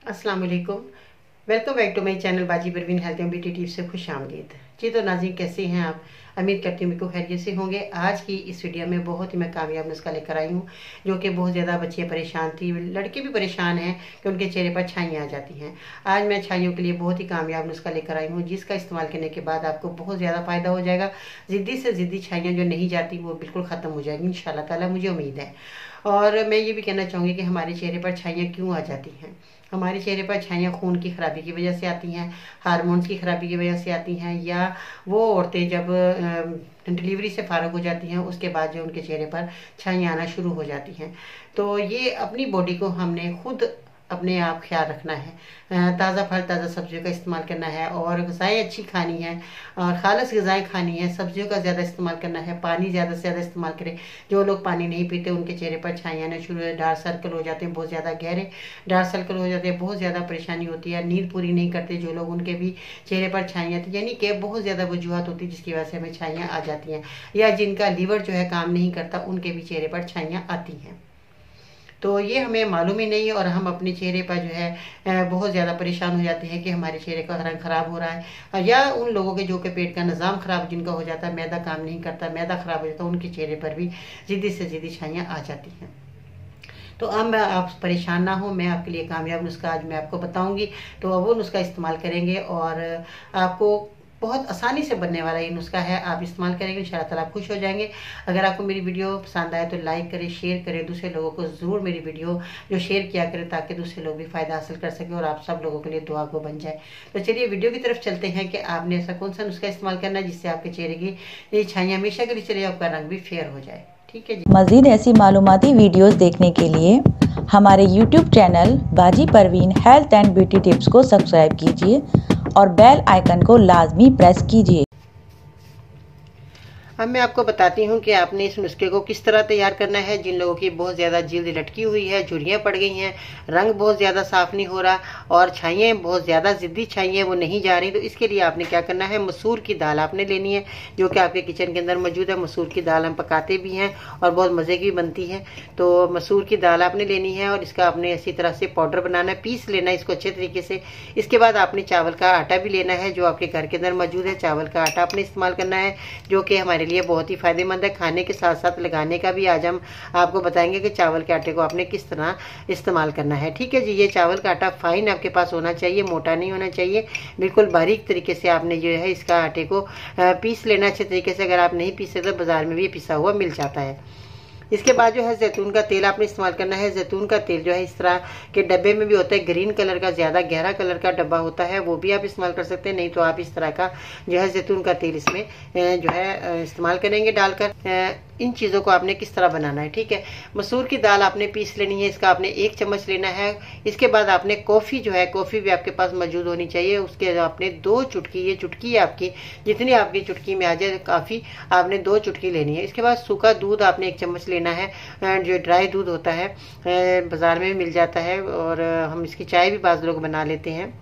अस्सलाम वालेकुम। Welcome back to my channel बाजी Parveen health and beauty tips से खुश आमदीद जी। तो नाज़रीन, कैसे हैं आप? उम्मीद करती हूँ बिल्कुल खैरियत से होंगे। आज की इस वीडियो में बहुत ही मैं कामयाब नुस्खा लेकर आई हूँ, जो कि बहुत ज़्यादा बच्चियाँ परेशान थी, लड़के भी परेशान हैं कि उनके चेहरे पर छाइयाँ आ जाती हैं। आज मैं छाइयों के लिए बहुत ही कामयाब नुस्खा लेकर आई हूँ, जिसका इस्तेमाल करने के बाद आपको बहुत ज़्यादा फ़ायदा हो जाएगा। ज़िद्दी से ज़िद्दी छाइयाँ जो नहीं जाती वो बिल्कुल ख़त्म हो जाएगी इंशाल्लाह ताला, मुझे उम्मीद है। और मैं ये भी कहना चाहूँगी कि हमारे चेहरे पर छाइयाँ क्यों आ जाती हैं। हमारे चेहरे पर छाइयाँ खून की खराबी की वजह से आती हैं, हार्मोन्स की खराबी की वजह से आती हैं, या वो औरतें जब डिलीवरी से फारग हो जाती हैं उसके बाद जो उनके चेहरे पर छाइयाँ आना शुरू हो जाती हैं। तो ये अपनी बॉडी को हमने खुद अपने आप ख्याल रखना है। ताज़ा फल ताज़ा सब्जियों का इस्तेमाल करना है, और गज़ाएँ अच्छी खानी है, और खालस गज़ाएँ खानी है। सब्जियों का ज़्यादा इस्तेमाल करना है, पानी ज़्यादा से ज़्यादा इस्तेमाल करें। जो लोग पानी नहीं पीते उनके चेहरे पर छाइयाँ आना शुरू है, डार्क सर्कल हो जाते हैं, बहुत ज़्यादा गहरे डार्क सर्कल हो जाते हैं, बहुत ज़्यादा परेशानी होती है। नींद पूरी नहीं करते जो लोग, उनके भी चेहरे पर छाइयाँ आती, यानी कि बहुत ज़्यादा वजूहत होती है जिसकी वजह से हमें छाइयाँ आ जाती हैं। या जिनका लीवर जो है काम नहीं करता उनके भी चेहरे पर छाइयाँ आती हैं। तो ये हमें मालूम ही नहीं, और हम अपने चेहरे पर जो है बहुत ज़्यादा परेशान हो जाते हैं कि हमारे चेहरे का रंग ख़राब हो रहा है। या उन लोगों के जो कि पेट का निज़ाम ख़राब जिनका हो जाता है, मैदा काम नहीं करता, मैदा ख़राब हो जाता है, उनके चेहरे पर भी ज़िद्दी से ज़िद्दी छाइयाँ आ जाती हैं। तो अब मैं आप परेशान ना हो, मैं आपके लिए कामयाब नुस्खा आज मैं आपको बताऊंगी। तो वो नुस्खा इस्तेमाल करेंगे और आपको बहुत आसानी से बनने वाला ये नुस्खा है। आप इस्तेमाल करेंगे इंशाल्लाह ताला आप खुश हो जाएंगे। अगर आपको मेरी वीडियो पसंद आए तो लाइक करें, शेयर करें, दूसरे लोगों को ज़रूर मेरी वीडियो जो शेयर किया करें, ताकि दूसरे लोग भी फ़ायदा हासिल कर सकें और आप सब लोगों के लिए दुआ को बन जाए। तो चलिए वीडियो की तरफ चलते हैं कि आपने ऐसा कौन सा नुस्खा इस्तेमाल करना है जिससे आपके चेहरे की ये छाइयाँ हमेशा के लिए चले, आपका रंग भी फेयर हो जाए। ठीक है जी। मज़ीद ऐसी मालूमाती वीडियोस देखने के लिए हमारे YouTube चैनल बाजी Parveen health and beauty tips को सब्सक्राइब कीजिए और बेल आइकन को लाजमी प्रेस कीजिए। अब मैं आपको बताती हूँ कि आपने इस नुस्खे को किस तरह तैयार करना है। जिन लोगों की बहुत ज़्यादा जिल्द लटकी हुई है, झुर्रियाँ पड़ गई हैं, रंग बहुत ज़्यादा साफ़ नहीं हो रहा, और छाइयाँ बहुत ज़्यादा ज़िद्दी छाइयाँ वो नहीं जा रही, तो इसके लिए आपने क्या करना है, मसूर की दाल आपने लेनी है, जो कि आपके किचन के अंदर मौजूद है। मसूर की दाल हम पकाते भी हैं और बहुत मज़े की बनती है। तो मसूर की दाल आपने लेनी है और इसका आपने इसी तरह से पाउडर बनाना है, पीस लेना है इसको अच्छे तरीके से। इसके बाद आपने चावल का आटा भी लेना है, जो आपके घर के अंदर मौजूद है। चावल का आटा आपने इस्तेमाल करना है, जो कि हमारे लिए बहुत ही फायदेमंद है। खाने के साथ साथ लगाने का भी आज हम आपको बताएंगे कि चावल के आटे को आपने किस तरह इस्तेमाल करना है। ठीक है जी। ये चावल का आटा फाइन आपके पास होना चाहिए, मोटा नहीं होना चाहिए, बिल्कुल बारीक तरीके से आपने जो है इसका आटे को पीस लेना अच्छे तरीके से। अगर आप नहीं पीसे तो बाजार में भी पिसा हुआ मिल जाता है। इसके बाद जो है जैतून का तेल आपने इस्तेमाल करना है। जैतून का तेल जो है इस तरह के डब्बे में भी होता है, ग्रीन कलर का, ज़्यादा गहरा कलर का डब्बा होता है, वो भी आप इस्तेमाल कर सकते हैं। नहीं तो आप इस तरह का जो है जैतून का तेल इसमें जो है इस्तेमाल करेंगे डालकर। इन चीज़ों को आपने किस तरह बनाना है, ठीक है। मसूर की दाल आपने पीस लेनी है, इसका आपने 1 चम्मच लेना है। इसके बाद आपने कॉफ़ी जो है, कॉफ़ी भी आपके पास मौजूद होनी चाहिए। उसके आपने 2 चुटकी, ये चुटकी है आपकी, जितनी आपकी चुटकी में आ जाए काफ़ी, आपने 2 चुटकी लेनी है। इसके बाद सूखा दूध आपने 1 चम्मच लेना है, जो ड्राई दूध होता है बाज़ार में भी मिल जाता है, और हम इसकी चाय भी बाज़ लोग बना लेते हैं।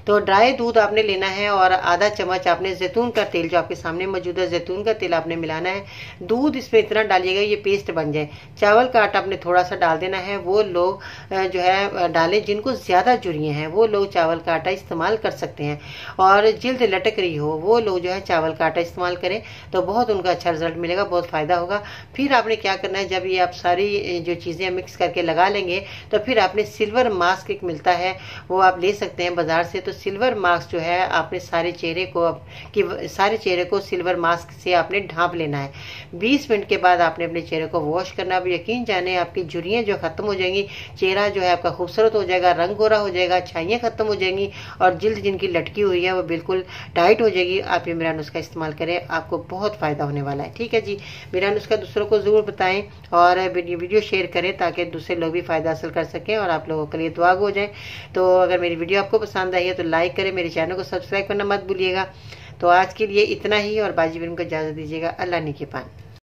तो ड्राई दूध आपने लेना है, और आधा चम्मच आपने जैतून का तेल जो आपके सामने मौजूद है, जैतून का तेल आपने मिलाना है। दूध इसमें इतना डालिएगा ये पेस्ट बन जाए। चावल का आटा आपने थोड़ा सा डाल देना है। वो लोग जो है डालें जिनको ज़्यादा झुर्रियाँ हैं, वो लोग चावल का आटा इस्तेमाल कर सकते हैं। और जिल्द लटक रही हो वो लोग जो है चावल का आटा इस्तेमाल करें, तो बहुत उनका अच्छा रिजल्ट मिलेगा, बहुत फ़ायदा होगा। फिर आपने क्या करना है, जब ये आप सारी जो चीज़ें मिक्स करके लगा लेंगे, तो फिर आपने सिल्वर मास्क एक मिलता है, वो आप ले सकते हैं बाज़ार से। तो सिल्वर मास्क जो है आपने सारे चेहरे को सिल्वर मास्क से आपने ढांप लेना है। 20 मिनट के बाद आपने अपने चेहरे को वॉश करना। अब यकीन जाने आपकी झुर्रियाँ जो खत्म हो जाएंगी, चेहरा जो है आपका खूबसूरत हो जाएगा, रंग गोरा हो जाएगा, छाइयाँ खत्म हो जाएंगी, और जिल्द जिनकी लटकी हुई है वो बिल्कुल टाइट हो जाएगी। आप ये मेरा नुस्खा इस्तेमाल करें, आपको बहुत फ़ायदा होने वाला है। ठीक है जी। मेरा नुस्खा दूसरों को ज़रूर बताएं और वीडियो शेयर करें, ताकि दूसरे लोग भी फ़ायदा हासिल कर सकें और आप लोगों के लिए दुआ हो जाए। तो अगर मेरी वीडियो आपको पसंद आई है तो लाइक करें, मेरे चैनल को सब्सक्राइब करना मत भूलिएगा। तो आज के लिए इतना ही, और बाजी फिल्म को इजाज़त दीजिएगा। अल्लाह ने के पान।